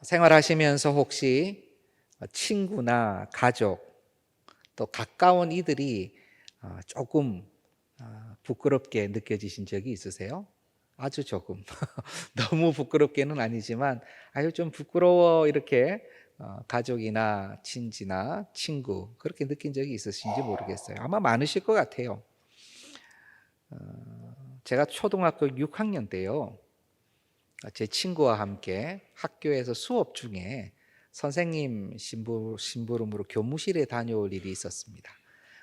생활하시면서 혹시 친구나 가족 또 가까운 이들이 조금 부끄럽게 느껴지신 적이 있으세요? 아주 조금. 너무 부끄럽게는 아니지만 아유 좀 부끄러워 이렇게 가족이나 친지나 친구 그렇게 느낀 적이 있으신지 모르겠어요. 아마 많으실 것 같아요. 제가 초등학교 6학년 때요. 제 친구와 함께 학교에서 수업 중에 선생님 심부름으로 교무실에 다녀올 일이 있었습니다.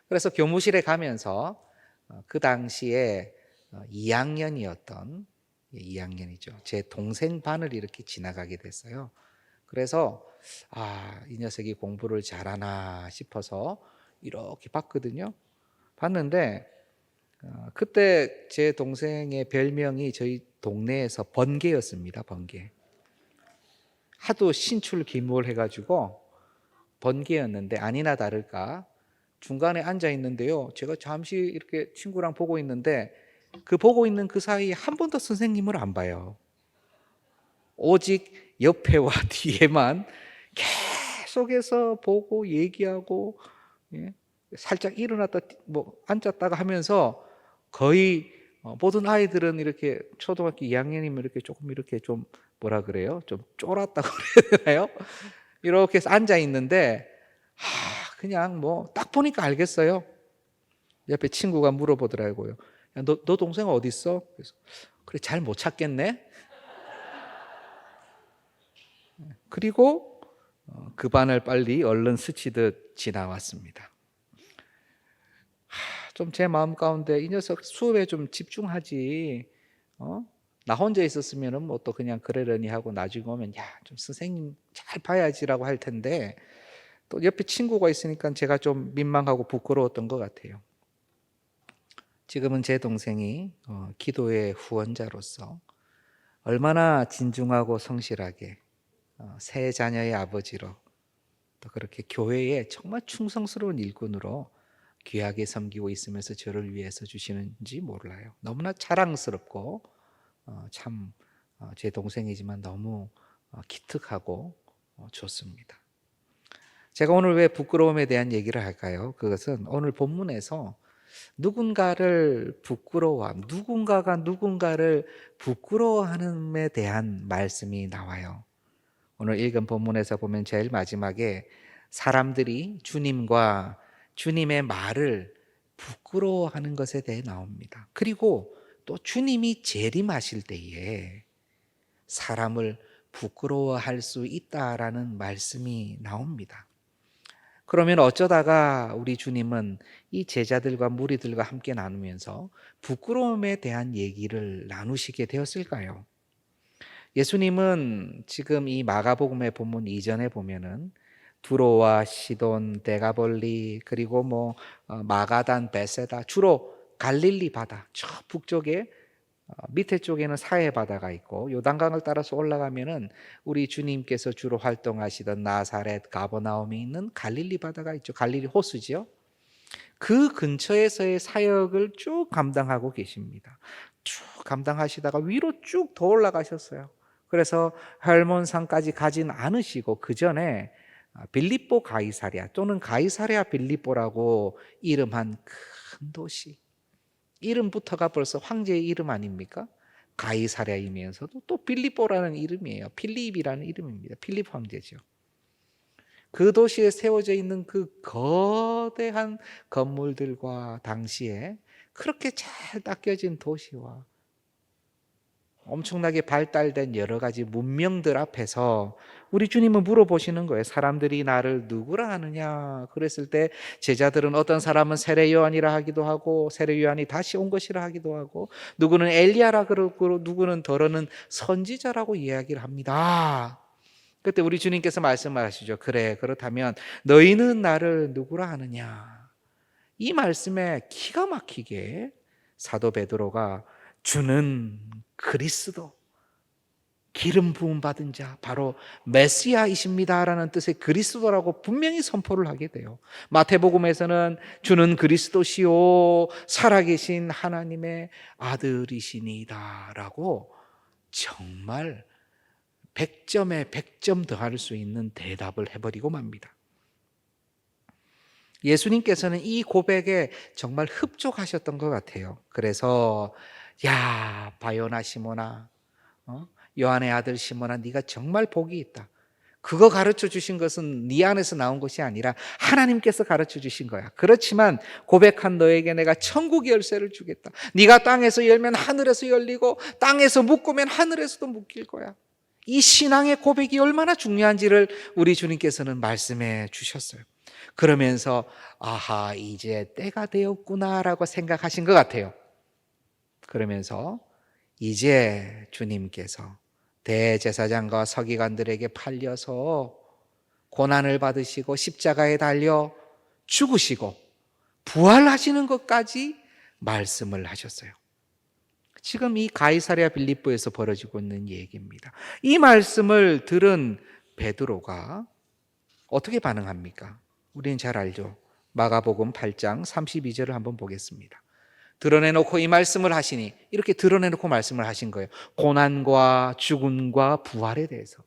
그래서 교무실에 가면서 그 당시에 2학년이었던 2학년이죠. 제 동생 반을 이렇게 지나가게 됐어요. 그래서 이 녀석이 공부를 잘하나 싶어서 이렇게 봤거든요. 봤는데 그때 제 동생의 별명이 저희 동네에서 번개였습니다. 번개. 하도 신출귀몰해가지고 번개였는데 아니나 다를까 중간에 앉아 있는데요. 제가 잠시 이렇게 친구랑 보고 있는데 그 보고 있는 그 사이에 한 번도 선생님을 안 봐요. 오직 옆에와 뒤에만 계속해서 보고 얘기하고 예? 살짝 일어났다 뭐 앉았다가 하면서 거의 모든 아이들은 이렇게 초등학교 2학년이면 이렇게 조금 이렇게 좀 뭐라 그래요? 좀 쫄았다고 그래야 되나요? 이렇게 해서 앉아 있는데 그냥 뭐 딱 보니까 알겠어요. 옆에 친구가 물어보더라고요. 야, 너 동생 어디 있어? 그래서 그래 잘 못 찾겠네. 그리고 그 반을 빨리 얼른 스치듯 지나왔습니다. 좀 제 마음 가운데 이 녀석 수업에 좀 집중하지. 어? 나 혼자 있었으면은 뭐 또 그냥 그러려니 하고 나중에 오면 야, 좀 선생님 잘 봐야지라고 할 텐데 또 옆에 친구가 있으니까 제가 좀 민망하고 부끄러웠던 것 같아요. 지금은 제 동생이 기도의 후원자로서 얼마나 진중하고 성실하게 세 자녀의 아버지로 또 그렇게 교회에 정말 충성스러운 일꾼으로 귀하게 섬기고 있으면서 저를 위해서 주시는지 몰라요. 너무나 자랑스럽고 참 제 동생이지만 너무 기특하고 좋습니다. 제가 오늘 왜 부끄러움에 대한 얘기를 할까요? 그것은 오늘 본문에서 누군가가 누군가를 부끄러워하는에 대한 말씀이 나와요. 오늘 읽은 본문에서 보면 제일 마지막에 사람들이 주님과 주님의 말을 부끄러워하는 것에 대해 나옵니다. 그리고 또 주님이 재림하실 때에 사람을 부끄러워할 수 있다라는 말씀이 나옵니다. 그러면 어쩌다가 우리 주님은 이 제자들과 무리들과 함께 나누면서 부끄러움에 대한 얘기를 나누시게 되었을까요? 예수님은 지금 이 마가복음의 본문 이전에 보면은 두로와 시돈, 데가볼리 그리고 마가단, 베세다 주로 갈릴리 바다 저 북쪽에 밑에 쪽에는 사해 바다가 있고 요단강을 따라서 올라가면은 우리 주님께서 주로 활동하시던 나사렛, 가버나움이 있는 갈릴리 바다가 있죠. 갈릴리 호수지요. 그 근처에서의 사역을 쭉 감당하고 계십니다. 쭉 감당하시다가 위로 쭉 더 올라가셨어요. 그래서 헬몬산까지 가진 않으시고 그 전에 빌립보 가이사랴 또는 가이사랴 빌립보라고 이름한 큰 도시. 이름부터가 벌써 황제의 이름 아닙니까? 가이사랴이면서도 또 빌립보라는 이름이에요. 필립이라는 이름입니다. 필립 황제죠. 그 도시에 세워져 있는 그 거대한 건물들과 당시에 그렇게 잘 닦여진 도시와 엄청나게 발달된 여러 가지 문명들 앞에서 우리 주님은 물어보시는 거예요. 사람들이 나를 누구라 하느냐? 그랬을 때 제자들은 어떤 사람은 세례 요한이라 하기도 하고 세례 요한이 다시 온 것이라 하기도 하고 누구는 엘리야라 그러고 누구는 더러는 선지자라고 이야기를 합니다. 그때 우리 주님께서 말씀하시죠. 그래, 그렇다면 너희는 나를 누구라 하느냐? 이 말씀에 기가 막히게 사도 베드로가 주는 그리스도, 기름 부음 받은 자, 바로 메시아이십니다라는 뜻의 그리스도라고 분명히 선포를 하게 돼요. 마태복음에서는 주는 그리스도시요 살아계신 하나님의 아들이시니다라고 정말 100점에 100점 더할 수 있는 대답을 해버리고 맙니다. 예수님께서는 이 고백에 정말 흡족하셨던 것 같아요. 그래서 야 바요나 시몬아, 요한의 아들 시몬아, 네가 정말 복이 있다. 그거 가르쳐 주신 것은 네 안에서 나온 것이 아니라 하나님께서 가르쳐 주신 거야. 그렇지만 고백한 너에게 내가 천국 열쇠를 주겠다. 네가 땅에서 열면 하늘에서 열리고 땅에서 묶으면 하늘에서도 묶일 거야. 이 신앙의 고백이 얼마나 중요한지를 우리 주님께서는 말씀해 주셨어요. 그러면서 아하, 이제 때가 되었구나라고 생각하신 것 같아요. 그러면서 이제 주님께서 대제사장과 서기관들에게 팔려서 고난을 받으시고 십자가에 달려 죽으시고 부활하시는 것까지 말씀을 하셨어요. 지금 이 가이사랴 빌립보에서 벌어지고 있는 얘기입니다. 이 말씀을 들은 베드로가 어떻게 반응합니까? 우리는 잘 알죠. 마가복음 8장 32절을 한번 보겠습니다. 드러내놓고 이 말씀을 하시니, 이렇게 드러내놓고 말씀을 하신 거예요. 고난과 죽음과 부활에 대해서.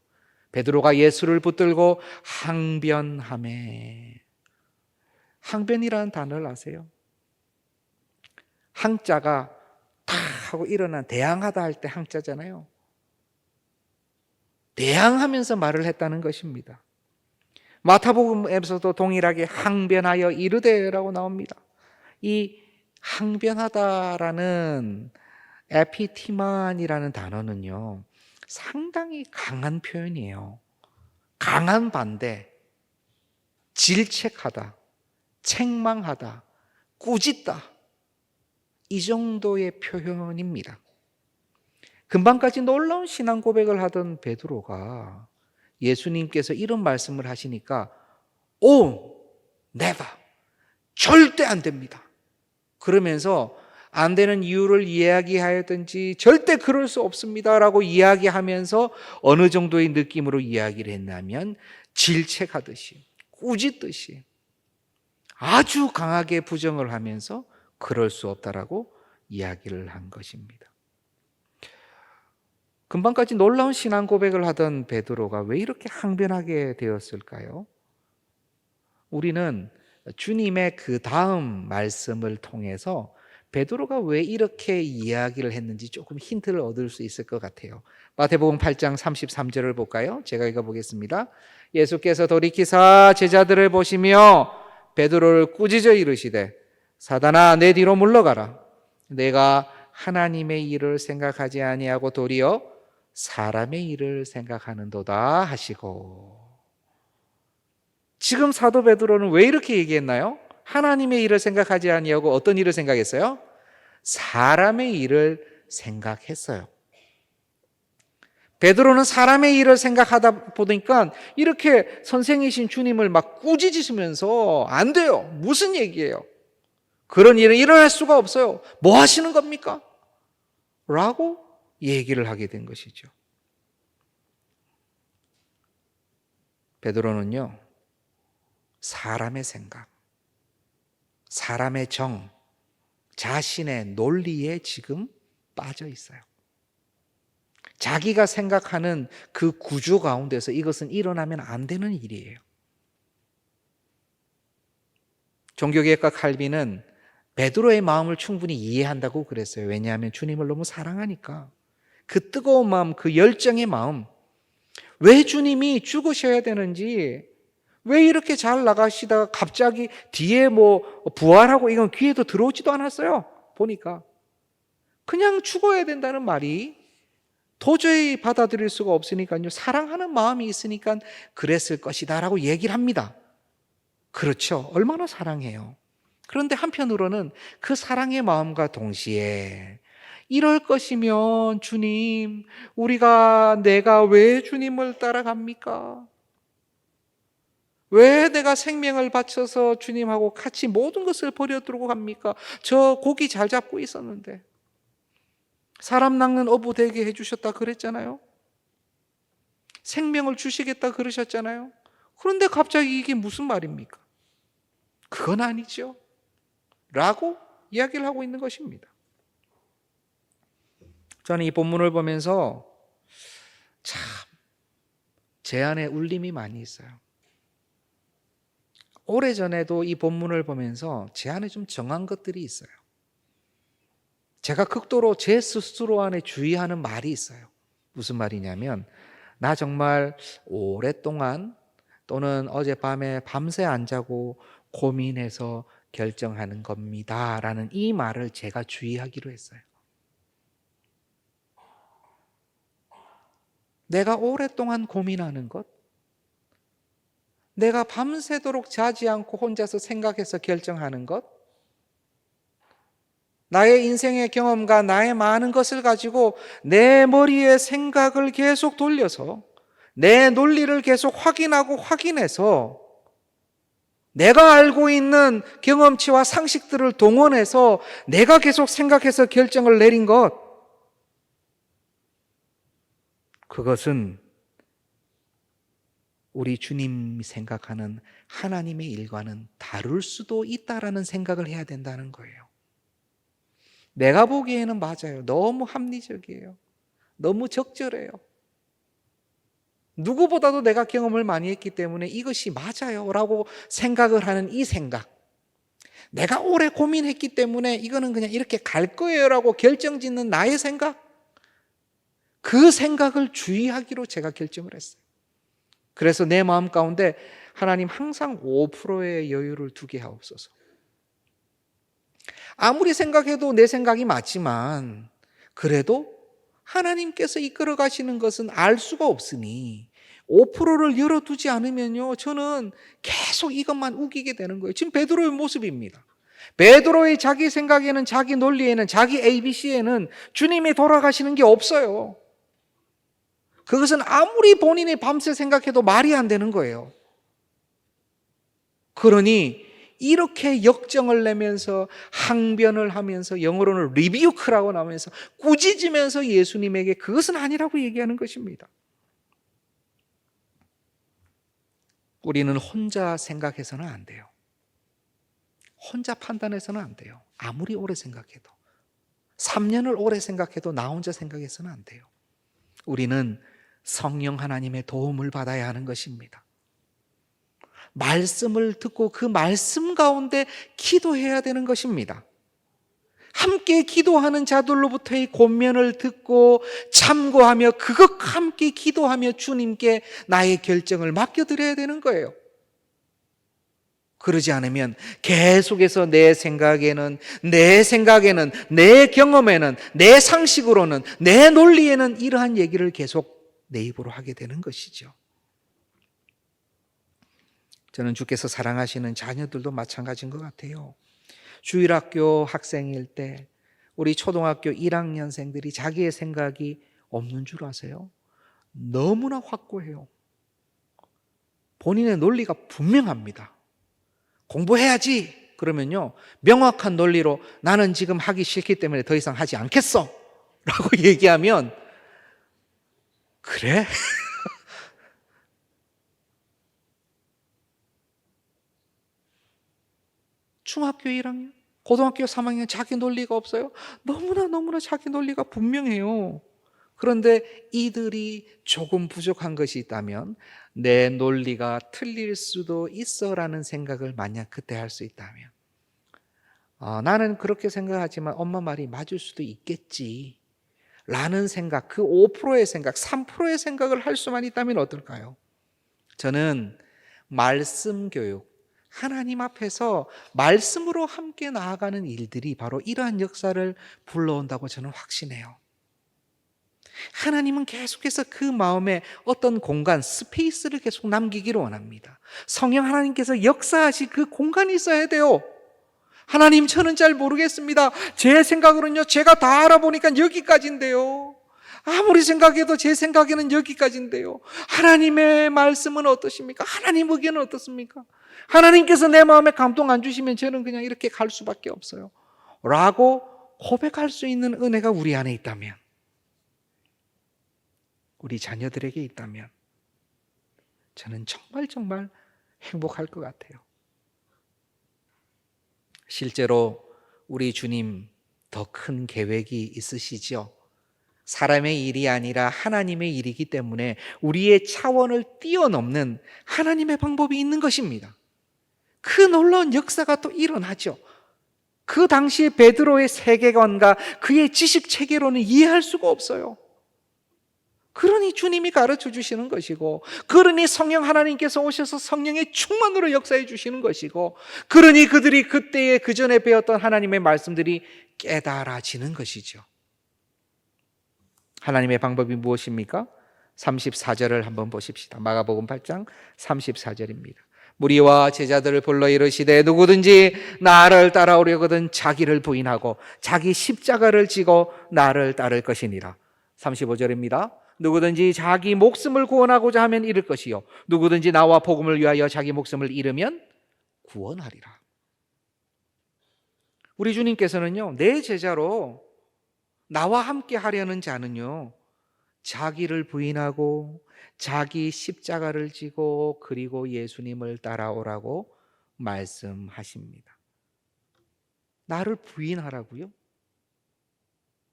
베드로가 예수를 붙들고 항변하매. 항변이라는 단어를 아세요? 항자가 탁 하고 일어난, 대항하다 할 때 항자잖아요. 대항하면서 말을 했다는 것입니다. 마태복음에서도 동일하게 항변하여 이르되라고 나옵니다. 이 항변하다라는 에피티만이라는 단어는요, 상당히 강한 표현이에요. 강한 반대, 질책하다, 책망하다, 꾸짖다, 이 정도의 표현입니다. 금방까지 놀라운 신앙 고백을 하던 베드로가 예수님께서 이런 말씀을 하시니까 never, 절대 안 됩니다. 그러면서 안 되는 이유를 이야기하였든지 절대 그럴 수 없습니다라고 이야기하면서 어느 정도의 느낌으로 이야기를 했냐면 질책하듯이, 꾸짖듯이 아주 강하게 부정을 하면서 그럴 수 없다라고 이야기를 한 것입니다. 금방까지 놀라운 신앙 고백을 하던 베드로가 왜 이렇게 항변하게 되었을까요? 우리는 주님의 그 다음 말씀을 통해서 베드로가 왜 이렇게 이야기를 했는지 조금 힌트를 얻을 수 있을 것 같아요. 마태복음 8장 33절을 볼까요? 제가 읽어보겠습니다. 예수께서 돌이키사 제자들을 보시며 베드로를 꾸짖어 이르시되 사단아 내 뒤로 물러가라. 내가 하나님의 일을 생각하지 아니하고 도리어 사람의 일을 생각하는도다 하시고. 지금 사도 베드로는 왜 이렇게 얘기했나요? 하나님의 일을 생각하지 아니하고 어떤 일을 생각했어요? 사람의 일을 생각했어요. 베드로는 사람의 일을 생각하다 보니까 이렇게 선생이신 주님을 막 꾸짖으시면서 안 돼요. 무슨 얘기예요? 그런 일은 일어날 수가 없어요. 뭐 하시는 겁니까? 라고 얘기를 하게 된 것이죠. 베드로는요, 사람의 생각, 사람의 정, 자신의 논리에 지금 빠져 있어요. 자기가 생각하는 그 구조 가운데서 이것은 일어나면 안 되는 일이에요. 종교개혁가 칼빈은 베드로의 마음을 충분히 이해한다고 그랬어요. 왜냐하면 주님을 너무 사랑하니까. 그 뜨거운 마음, 그 열정의 마음, 왜 주님이 죽으셔야 되는지, 왜 이렇게 잘 나가시다가 갑자기 뒤에 뭐 부활하고 이건 귀에도 들어오지도 않았어요. 보니까 그냥 죽어야 된다는 말이 도저히 받아들일 수가 없으니까요. 사랑하는 마음이 있으니까 그랬을 것이다 라고 얘기를 합니다. 그렇죠. 얼마나 사랑해요. 그런데 한편으로는 그 사랑의 마음과 동시에 이럴 것이면 주님, 내가 왜 주님을 따라갑니까? 왜 내가 생명을 바쳐서 주님하고 같이 모든 것을 버려두고 갑니까? 저 고기 잘 잡고 있었는데. 사람 낚는 어부 되게 해주셨다 그랬잖아요. 생명을 주시겠다 그러셨잖아요. 그런데 갑자기 이게 무슨 말입니까? 그건 아니죠. 라고 이야기를 하고 있는 것입니다. 저는 이 본문을 보면서 참 제 안에 울림이 많이 있어요. 오래전에도 이 본문을 보면서 제 안에 좀 정한 것들이 있어요. 제가 극도로 제 스스로 안에 주의하는 말이 있어요. 무슨 말이냐면, 나 정말 오랫동안 또는 어젯밤에 밤새 안 자고 고민해서 결정하는 겁니다 라는 이 말을 제가 주의하기로 했어요. 내가 오랫동안 고민하는 것, 내가 밤새도록 자지 않고 혼자서 생각해서 결정하는 것, 나의 인생의 경험과 나의 많은 것을 가지고 내 머리에 생각을 계속 돌려서 내 논리를 계속 확인하고 확인해서 내가 알고 있는 경험치와 상식들을 동원해서 내가 계속 생각해서 결정을 내린 것, 그것은 우리 주님이 생각하는 하나님의 일과는 다를 수도 있다라는 생각을 해야 된다는 거예요. 내가 보기에는 맞아요. 너무 합리적이에요. 너무 적절해요. 누구보다도 내가 경험을 많이 했기 때문에 이것이 맞아요 라고 생각을 하는 이 생각, 내가 오래 고민했기 때문에 이거는 그냥 이렇게 갈 거예요 라고 결정짓는 나의 생각, 그 생각을 주의하기로 제가 결정을 했어요. 그래서 내 마음 가운데 하나님 항상 5%의 여유를 두게 하옵소서. 아무리 생각해도 내 생각이 맞지만 그래도 하나님께서 이끌어 가시는 것은 알 수가 없으니 5%를 열어두지 않으면요, 저는 계속 이것만 우기게 되는 거예요. 지금 베드로의 모습입니다. 베드로의 자기 생각에는, 자기 논리에는, 자기 ABC에는 주님이 돌아가시는 게 없어요. 그것은 아무리 본인이 밤새 생각해도 말이 안 되는 거예요. 그러니 이렇게 역정을 내면서 항변을 하면서, 영어로는 리뷰크라고 나오면서 꾸짖으면서 예수님에게 그것은 아니라고 얘기하는 것입니다. 우리는 혼자 생각해서는 안 돼요. 혼자 판단해서는 안 돼요. 아무리 오래 생각해도. 3년을 오래 생각해도 나 혼자 생각해서는 안 돼요. 우리는 성령 하나님의 도움을 받아야 하는 것입니다. 말씀을 듣고 그 말씀 가운데 기도해야 되는 것입니다. 함께 기도하는 자들로부터의 권면을 듣고 참고하며 그것 함께 기도하며 주님께 나의 결정을 맡겨드려야 되는 거예요. 그러지 않으면 계속해서 내 생각에는, 내 경험에는, 내 상식으로는, 내 논리에는 이러한 얘기를 계속 내 입으로 하게 되는 것이죠. 저는 주께서 사랑하시는 자녀들도 마찬가지인 것 같아요. 주일학교 학생일 때 우리 초등학교 1학년생들이 자기의 생각이 없는 줄 아세요? 너무나 확고해요. 본인의 논리가 분명합니다. 공부해야지 그러면요, 명확한 논리로 나는 지금 하기 싫기 때문에 더 이상 하지 않겠어 라고 얘기하면, 그래? 중학교 1학년, 고등학교 3학년 자기 논리가 없어요? 너무나 자기 논리가 분명해요. 그런데 이들이 조금 부족한 것이 있다면, 내 논리가 틀릴 수도 있어라는 생각을 만약 그때 할 수 있다면, 나는 그렇게 생각하지만 엄마 말이 맞을 수도 있겠지 라는 생각, 그 5%의 생각, 3%의 생각을 할 수만 있다면 어떨까요? 저는 말씀 교육, 하나님 앞에서 말씀으로 함께 나아가는 일들이 바로 이러한 역사를 불러온다고 저는 확신해요. 하나님은 계속해서 그 마음에 어떤 공간, 스페이스를 계속 남기기를 원합니다. 성령 하나님께서 역사하실 그 공간이 있어야 돼요. 하나님, 저는 잘 모르겠습니다. 제 생각으로는요, 제가 다 알아보니까 여기까지인데요. 아무리 생각해도 제 생각에는 여기까지인데요. 하나님의 말씀은 어떠십니까? 하나님 의견은 어떻습니까? 하나님께서 내 마음에 감동 안 주시면 저는 그냥 이렇게 갈 수밖에 없어요 라고 고백할 수 있는 은혜가 우리 안에 있다면, 우리 자녀들에게 있다면 저는 정말 행복할 것 같아요. 실제로 우리 주님 더 큰 계획이 있으시죠? 사람의 일이 아니라 하나님의 일이기 때문에 우리의 차원을 뛰어넘는 하나님의 방법이 있는 것입니다. 그 놀라운 역사가 또 일어나죠. 그 당시 베드로의 세계관과 그의 지식 체계로는 이해할 수가 없어요. 그러니 주님이 가르쳐 주시는 것이고, 그러니 성령 하나님께서 오셔서 성령의 충만으로 역사해 주시는 것이고, 그러니 그들이 그때에 그 전에 배웠던 하나님의 말씀들이 깨달아지는 것이죠. 하나님의 방법이 무엇입니까? 34절을 한번 보십시다. 마가복음 8장 34절입니다. 무리와 제자들을 불러 이르시되 누구든지 나를 따라오려거든 자기를 부인하고 자기 십자가를 지고 나를 따를 것이니라. 35절입니다. 누구든지 자기 목숨을 구원하고자 하면 잃을 것이요 누구든지 나와 복음을 위하여 자기 목숨을 잃으면 구원하리라. 우리 주님께서는요, 내 제자로 나와 함께 하려는 자는요, 자기를 부인하고 자기 십자가를 지고 그리고 예수님을 따라오라고 말씀하십니다. 나를 부인하라고요?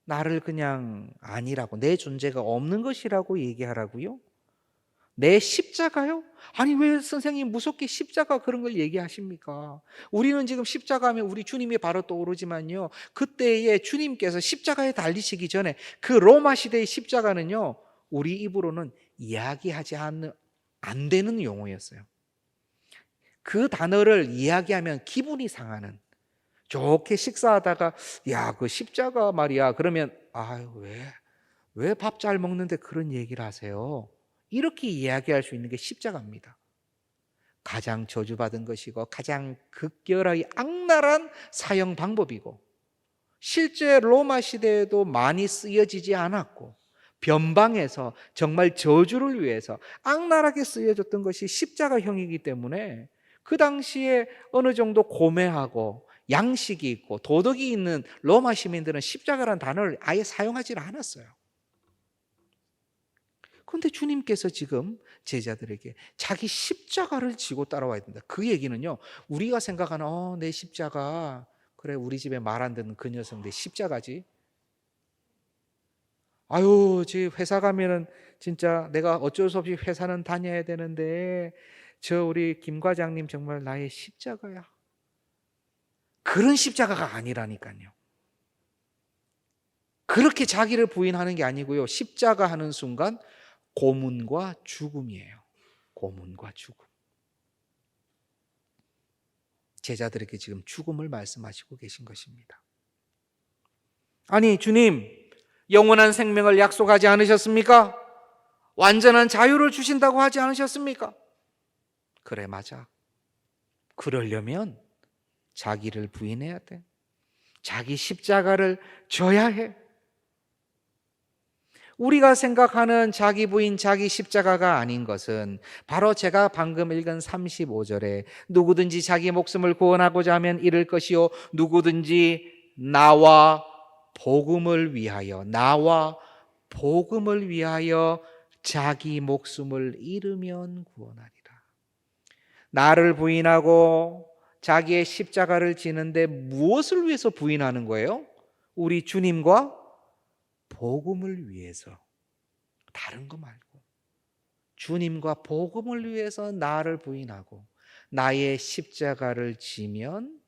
나를 그냥 아니라고, 내 존재가 없는 것이라고 얘기하라고요? 내 십자가요? 아니 왜 선생님 무섭게 십자가 그런 걸 얘기하십니까? 우리는 지금 십자가 하면 우리 주님이 바로 떠오르지만요, 그때에 주님께서 십자가에 달리시기 전에 그 로마 시대의 십자가는요, 우리 입으로는 이야기하지 안 되는 용어였어요. 그 단어를 이야기하면 기분이 상하는, 좋게 식사하다가 야, 그 십자가 말이야 그러면 아유 왜 밥 잘 먹는데 그런 얘기를 하세요? 이렇게 이야기할 수 있는 게 십자가입니다. 가장 저주받은 것이고 가장 극렬하게 악랄한 사형 방법이고, 실제 로마 시대에도 많이 쓰여지지 않았고, 변방에서 정말 저주를 위해서 악랄하게 쓰여졌던 것이 십자가형이기 때문에 그 당시에 어느 정도 고매하고 양식이 있고 도덕이 있는 로마 시민들은 십자가라는 단어를 아예 사용하지 않았어요. 그런데 주님께서 지금 제자들에게 자기 십자가를 지고 따라와야 된다. 그 얘기는요, 우리가 생각하는 내 십자가, 그래 우리 집에 말 안 듣는 그 녀석 내 십자가지. 아유, 지 회사 가면은 진짜 내가 어쩔 수 없이 회사는 다녀야 되는데 저 우리 김 과장님 정말 나의 십자가야. 그런 십자가가 아니라니까요. 그렇게 자기를 부인하는 게 아니고요, 십자가 하는 순간 고문과 죽음이에요. 고문과 죽음. 제자들에게 지금 죽음을 말씀하시고 계신 것입니다. 아니 주님, 영원한 생명을 약속하지 않으셨습니까? 완전한 자유를 주신다고 하지 않으셨습니까? 그래, 맞아. 그러려면 자기를 부인해야 돼. 자기 십자가를 져야 해. 우리가 생각하는 자기 부인, 자기 십자가가 아닌 것은 바로 제가 방금 읽은 35절에 누구든지 자기 목숨을 구원하고자 하면 잃을 것이요 누구든지 나와 복음을 위하여 자기 목숨을 잃으면 구원하리라. 나를 부인하고 자기의 십자가를 지는데 무엇을 위해서 부인하는 거예요? 우리 주님과 복음을 위해서. 다른 거 말고 주님과 복음을 위해서 나를 부인하고 나의 십자가를 지면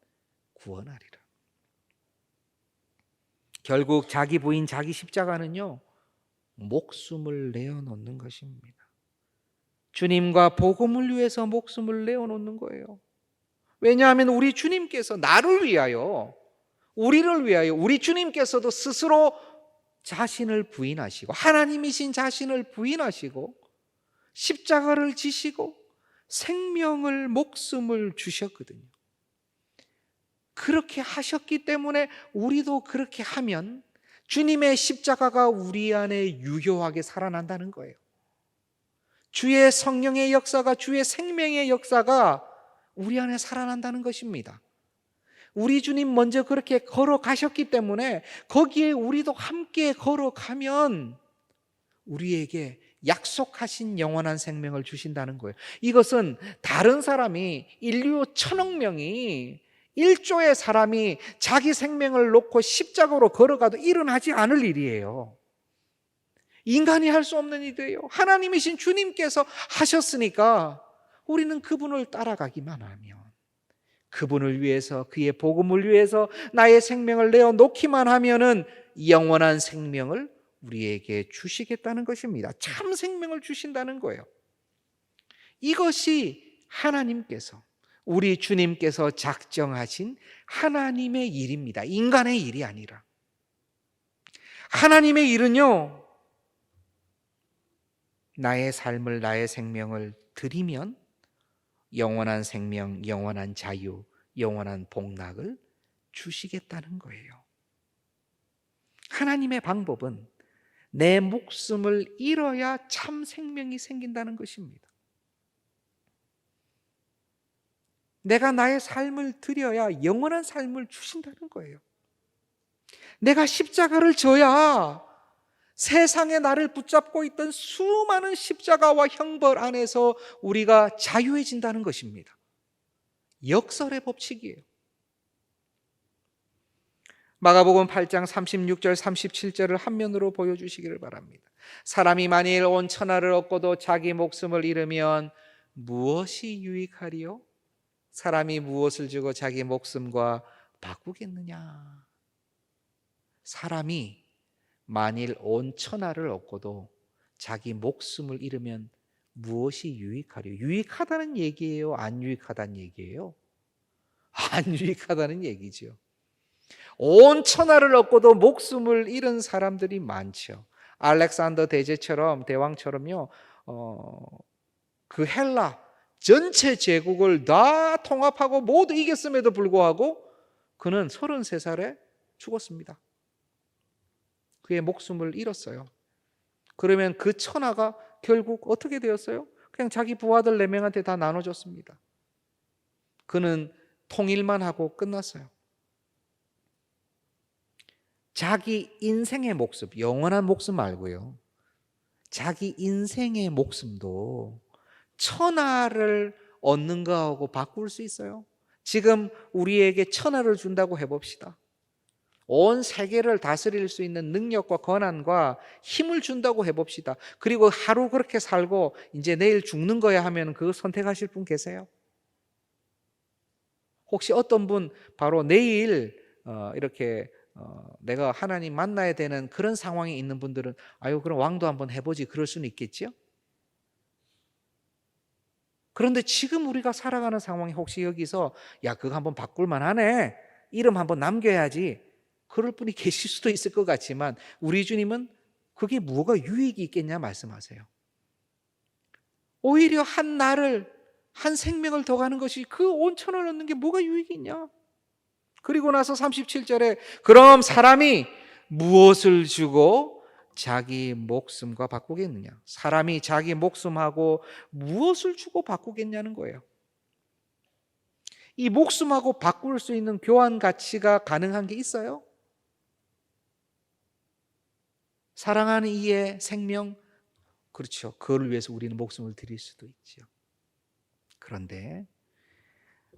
구원하리라. 결국 자기 부인, 자기 십자가는요, 목숨을 내어놓는 것입니다. 주님과 복음을 위해서 목숨을 내어놓는 거예요. 왜냐하면 우리 주님께서 나를 위하여, 우리를 위하여, 우리 주님께서도 스스로 자신을 부인하시고 하나님이신 자신을 부인하시고 십자가를 지시고 생명을, 목숨을 주셨거든요. 그렇게 하셨기 때문에 우리도 그렇게 하면 주님의 십자가가 우리 안에 유효하게 살아난다는 거예요. 주의 성령의 역사가, 주의 생명의 역사가 우리 안에 살아난다는 것입니다. 우리 주님 먼저 그렇게 걸어가셨기 때문에 거기에 우리도 함께 걸어가면 우리에게 약속하신 영원한 생명을 주신다는 거예요. 이것은 다른 사람이, 인류 1,000억 명이, 1조의 사람이 자기 생명을 놓고 십자가로 걸어가도 일어나지 않을 일이에요. 인간이 할 수 없는 일이에요. 하나님이신 주님께서 하셨으니까 우리는 그분을 따라가기만 하면, 그분을 위해서, 그의 복음을 위해서 나의 생명을 내어 놓기만 하면은 영원한 생명을 우리에게 주시겠다는 것입니다. 참 생명을 주신다는 거예요. 이것이 하나님께서, 우리 주님께서 작정하신 하나님의 일입니다. 인간의 일이 아니라. 하나님의 일은요, 나의 삶을, 나의 생명을 드리면 영원한 생명, 영원한 자유, 영원한 복락을 주시겠다는 거예요. 하나님의 방법은 내 목숨을 잃어야 참 생명이 생긴다는 것입니다. 내가 나의 삶을 드려야 영원한 삶을 주신다는 거예요. 내가 십자가를 져야 세상에 나를 붙잡고 있던 수많은 십자가와 형벌 안에서 우리가 자유해진다는 것입니다. 역설의 법칙이에요. 마가복음 8장 36절 37절을 한면으로 보여주시기를 바랍니다. 사람이 만일 온 천하를 얻고도 자기 목숨을 잃으면 무엇이 유익하리요? 사람이 무엇을 주고 자기 목숨과 바꾸겠느냐? 사람이 만일 온 천하를 얻고도 자기 목숨을 잃으면 무엇이 유익하리요? 유익하다는 얘기예요? 안 유익하다는 얘기예요? 안 유익하다는 얘기죠. 온 천하를 얻고도 목숨을 잃은 사람들이 많죠. 알렉산더 대왕처럼요, 그 헬라 전체 제국을 다 통합하고 모두 이겼음에도 불구하고 그는 33살에 죽었습니다. 그의 목숨을 잃었어요. 그러면 그 천하가 결국 어떻게 되었어요? 그냥 자기 부하들 4명한테 다 나눠줬습니다. 그는 통일만 하고 끝났어요. 자기 인생의 목숨, 영원한 목숨 말고요, 자기 인생의 목숨도 천하를 얻는 거하고 바꿀 수 있어요. 지금 우리에게 천하를 준다고 해봅시다. 온 세계를 다스릴 수 있는 능력과 권한과 힘을 준다고 해봅시다. 그리고 하루 그렇게 살고 이제 내일 죽는 거야 하면 그거 선택하실 분 계세요? 혹시 어떤 분 바로 내일 이렇게 내가 하나님 만나야 되는 그런 상황에 있는 분들은 아유 그럼 왕도 한번 해보지, 그럴 수는 있겠지요? 그런데 지금 우리가 살아가는 상황이 혹시 여기서 야 그거 한번 바꿀 만하네, 이름 한번 남겨야지, 그럴 분이 계실 수도 있을 것 같지만 우리 주님은 그게 뭐가 유익이 있겠냐 말씀하세요. 오히려 한 날을, 한 생명을 더 가는 것이 그 온천을 얻는 게 뭐가 유익이 있냐. 그리고 나서 37절에 그럼 사람이 무엇을 주고 자기 목숨과 바꾸겠느냐? 사람이 자기 목숨하고 무엇을 주고 바꾸겠냐는 거예요. 이 목숨하고 바꿀 수 있는 교환 가치가 가능한 게 있어요? 사랑하는 이의 생명, 그렇죠. 그걸 위해서 우리는 목숨을 드릴 수도 있죠. 그런데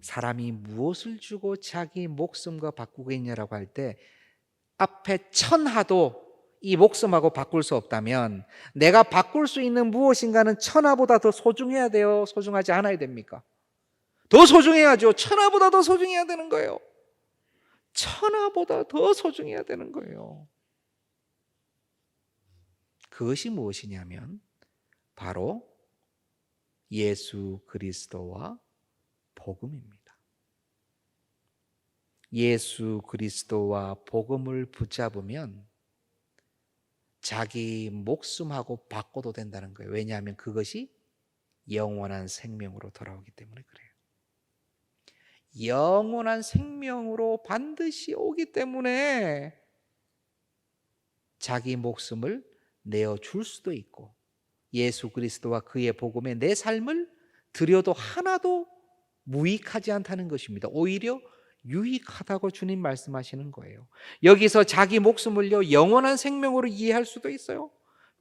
사람이 무엇을 주고 자기 목숨과 바꾸겠냐라고 할 때 앞에 천하도 이 목숨하고 바꿀 수 없다면 내가 바꿀 수 있는 무엇인가는 천하보다 더 소중해야 돼요? 소중하지 않아야 됩니까? 더 소중해야죠. 천하보다 더 소중해야 되는 거예요. 천하보다 더 소중해야 되는 거예요. 그것이 무엇이냐면 바로 예수 그리스도와 복음입니다. 예수 그리스도와 복음을 붙잡으면 자기 목숨하고 바꿔도 된다는 거예요. 왜냐하면 그것이 영원한 생명으로 돌아오기 때문에 그래요. 영원한 생명으로 반드시 오기 때문에 자기 목숨을 내어줄 수도 있고 예수 그리스도와 그의 복음에 내 삶을 드려도 하나도 무익하지 않다는 것입니다. 오히려 유익하다고 주님 말씀하시는 거예요. 여기서 자기 목숨을요 영원한 생명으로 이해할 수도 있어요.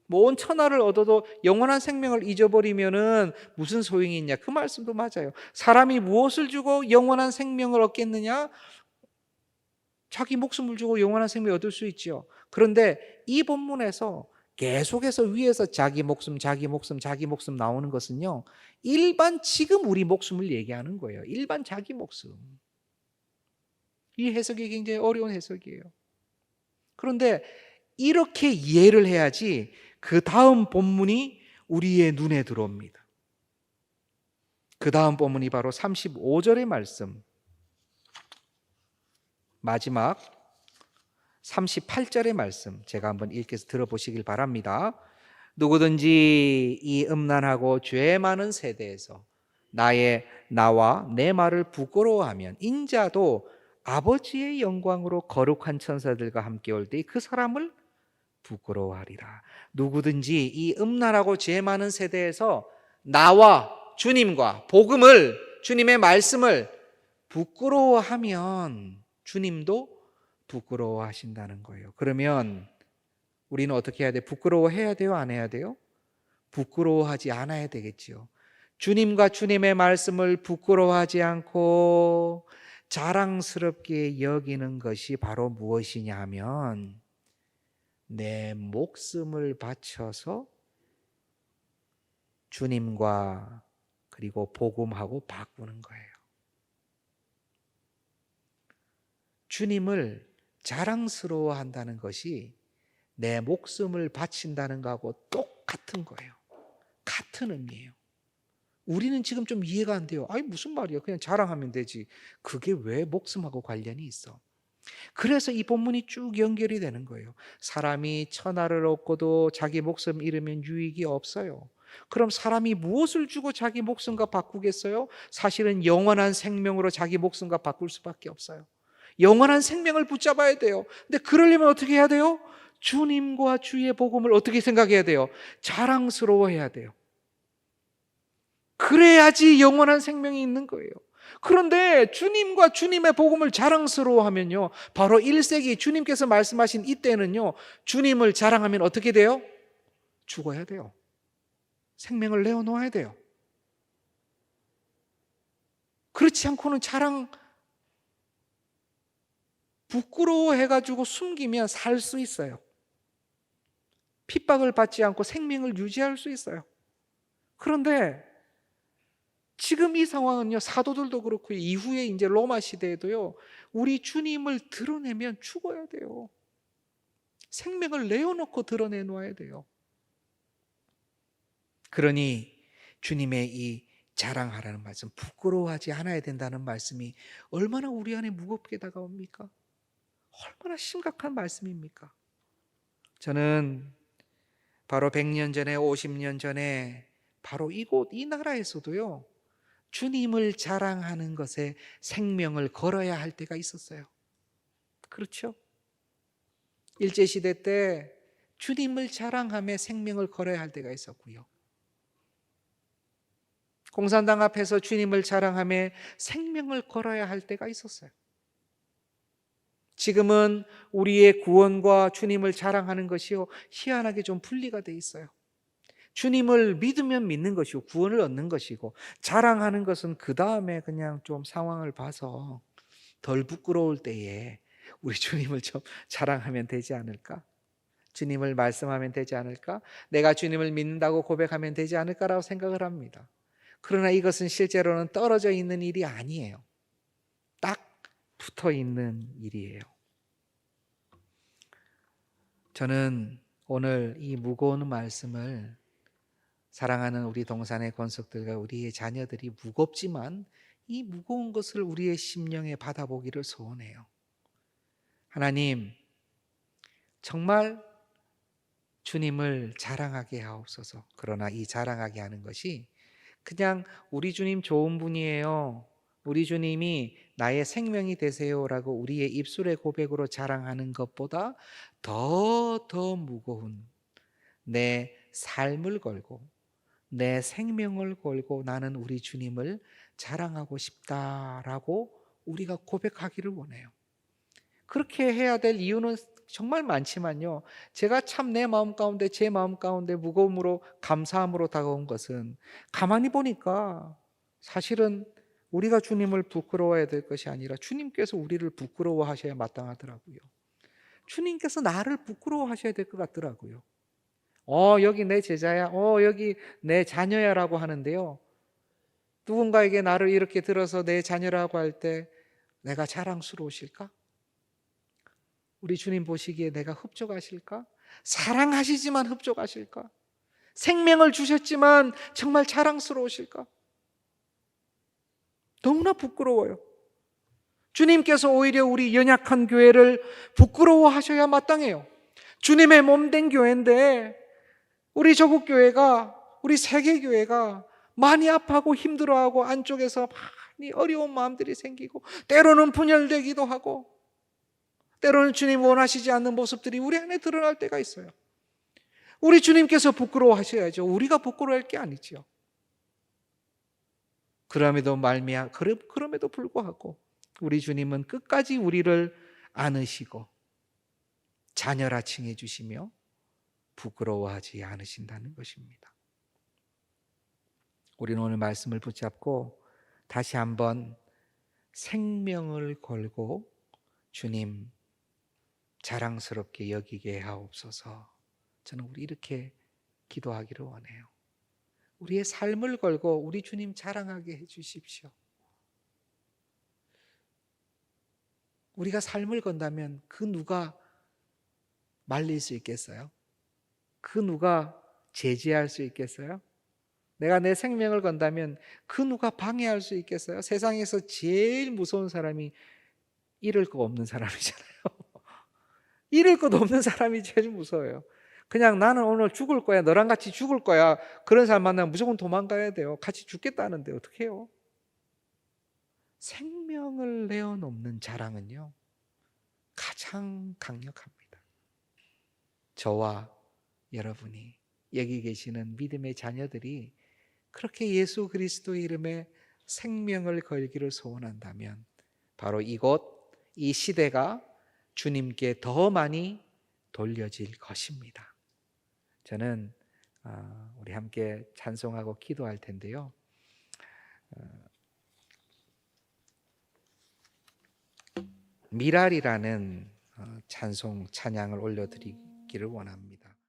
뭐 온 천하를 얻어도 영원한 생명을 잊어버리면은 무슨 소용이 있냐, 그 말씀도 맞아요. 사람이 무엇을 주고 영원한 생명을 얻겠느냐? 자기 목숨을 주고 영원한 생명을 얻을 수 있죠. 그런데 이 본문에서 계속해서 위에서 자기 목숨, 자기 목숨, 자기 목숨 나오는 것은요, 일반 지금 우리 목숨을 얘기하는 거예요. 일반 자기 목숨. 이 해석이 굉장히 어려운 해석이에요. 그런데 이렇게 이해를 해야지 그 다음 본문이 우리의 눈에 들어옵니다. 그 다음 본문이 바로 35절의 말씀, 마지막 38절의 말씀, 제가 한번 읽게서 들어보시길 바랍니다. 누구든지 이 음란하고 죄 많은 세대에서 나와 내 말을 부끄러워하면 인자도 아버지의 영광으로 거룩한 천사들과 함께 올 때 그 사람을 부끄러워하리라. 누구든지 이 음란하고 죄 많은 세대에서 나와 주님과 복음을, 주님의 말씀을 부끄러워하면 주님도 부끄러워하신다는 거예요. 그러면 우리는 어떻게 해야 돼요? 부끄러워해야 돼요? 안 해야 돼요? 부끄러워하지 않아야 되겠지요. 주님과 주님의 말씀을 부끄러워하지 않고 자랑스럽게 여기는 것이 바로 무엇이냐 하면 내 목숨을 바쳐서 주님과 그리고 복음하고 바꾸는 거예요. 주님을 자랑스러워한다는 것이 내 목숨을 바친다는 거하고 똑같은 거예요. 같은 의미예요. 우리는 지금 좀 이해가 안 돼요. 아니 무슨 말이야? 그냥 자랑하면 되지. 그게 왜 목숨하고 관련이 있어? 그래서 이 본문이 쭉 연결이 되는 거예요. 사람이 천하를 얻고도 자기 목숨 잃으면 유익이 없어요. 그럼 사람이 무엇을 주고 자기 목숨과 바꾸겠어요? 사실은 영원한 생명으로 자기 목숨과 바꿀 수밖에 없어요. 영원한 생명을 붙잡아야 돼요. 근데 그러려면 어떻게 해야 돼요? 주님과 주의 복음을 어떻게 생각해야 돼요? 자랑스러워해야 돼요. 그래야지 영원한 생명이 있는 거예요. 그런데 주님과 주님의 복음을 자랑스러워하면요, 바로 1세기 주님께서 말씀하신 이때는요, 주님을 자랑하면 어떻게 돼요? 죽어야 돼요. 생명을 내어놓아야 돼요. 그렇지 않고는 자랑, 부끄러워해가지고 숨기면 살 수 있어요. 핍박을 받지 않고 생명을 유지할 수 있어요. 그런데 지금 이 상황은요, 사도들도 그렇고 이후에 이제 로마 시대에도요, 우리 주님을 드러내면 죽어야 돼요. 생명을 내어놓고 드러내놓아야 돼요. 그러니 주님의 이 자랑하라는 말씀, 부끄러워하지 않아야 된다는 말씀이 얼마나 우리 안에 무겁게 다가옵니까? 얼마나 심각한 말씀입니까? 저는 바로 100년 전에, 50년 전에 바로 이곳 이 나라에서도요, 주님을 자랑하는 것에 생명을 걸어야 할 때가 있었어요. 그렇죠? 일제시대 때 주님을 자랑하며 생명을 걸어야 할 때가 있었고요. 공산당 앞에서 주님을 자랑하며 생명을 걸어야 할 때가 있었어요. 지금은 우리의 구원과 주님을 자랑하는 것이요, 희한하게 좀 분리가 돼 있어요. 주님을 믿으면 믿는 것이고 구원을 얻는 것이고, 자랑하는 것은 그 다음에 그냥 좀 상황을 봐서 덜 부끄러울 때에 우리 주님을 좀 자랑하면 되지 않을까? 주님을 말씀하면 되지 않을까? 내가 주님을 믿는다고 고백하면 되지 않을까라고 생각을 합니다. 그러나 이것은 실제로는 떨어져 있는 일이 아니에요. 딱 붙어 있는 일이에요. 저는 오늘 이 무거운 말씀을 사랑하는 우리 동산의 권속들과 우리의 자녀들이 무겁지만 이 무거운 것을 우리의 심령에 받아보기를 소원해요. 하나님, 정말 주님을 자랑하게 하옵소서. 그러나 이 자랑하게 하는 것이 그냥 우리 주님 좋은 분이에요, 우리 주님이 나의 생명이 되세요라고 우리의 입술의 고백으로 자랑하는 것보다 더 무거운 내 삶을 걸고 내 생명을 걸고 나는 우리 주님을 자랑하고 싶다라고 우리가 고백하기를 원해요. 그렇게 해야 될 이유는 정말 많지만요, 제가 참 내 마음 가운데, 제 마음 가운데 무거움으로, 감사함으로 다가온 것은 가만히 보니까 사실은 우리가 주님을 부끄러워해야 될 것이 아니라 주님께서 우리를 부끄러워하셔야 마땅하더라고요. 주님께서 나를 부끄러워하셔야 될 것 같더라고요. 여기 내 제자야. 여기 내 자녀야라고 하는데요. 누군가에게 나를 이렇게 들어서 내 자녀라고 할 때 내가 자랑스러우실까? 우리 주님 보시기에 내가 흡족하실까? 사랑하시지만 흡족하실까? 생명을 주셨지만 정말 자랑스러우실까? 너무나 부끄러워요. 주님께서 오히려 우리 연약한 교회를 부끄러워하셔야 마땅해요. 주님의 몸된 교회인데 우리 조국 교회가, 우리 세계 교회가 많이 아파하고 힘들어하고 안쪽에서 많이 어려운 마음들이 생기고 때로는 분열되기도 하고 때로는 주님 원하시지 않는 모습들이 우리 안에 드러날 때가 있어요. 우리 주님께서 부끄러워하셔야죠. 우리가 부끄러워할 게 아니지요. 그럼에도 불구하고 우리 주님은 끝까지 우리를 안으시고 자녀라 칭해 주시며 부끄러워하지 않으신다는 것입니다. 우리는 오늘 말씀을 붙잡고 다시 한번 생명을 걸고 주님 자랑스럽게 여기게 하옵소서. 저는 우리 이렇게 기도하기를 원해요. 우리의 삶을 걸고 우리 주님 자랑하게 해 주십시오. 우리가 삶을 건다면 그 누가 말릴 수 있겠어요? 그 누가 제지할 수 있겠어요? 내가 내 생명을 건다면 그 누가 방해할 수 있겠어요? 세상에서 제일 무서운 사람이 잃을 거 없는 사람이잖아요. 잃을 것 없는 사람이 제일 무서워요. 그냥 나는 오늘 죽을 거야, 너랑 같이 죽을 거야, 그런 사람 만나면 무조건 도망가야 돼요. 같이 죽겠다는데 어떻게 해요? 생명을 내어놓는 자랑은요 가장 강력합니다. 저와 여러분이 여기 계시는 믿음의 자녀들이 그렇게 예수 그리스도의 이름에 생명을 걸기를 소원한다면 바로 이곳 이 시대가 주님께 더 많이 돌려질 것입니다. 저는 우리 함께 찬송하고 기도할 텐데요. 미랄이라는 찬양을 올려드리기를 원합니다.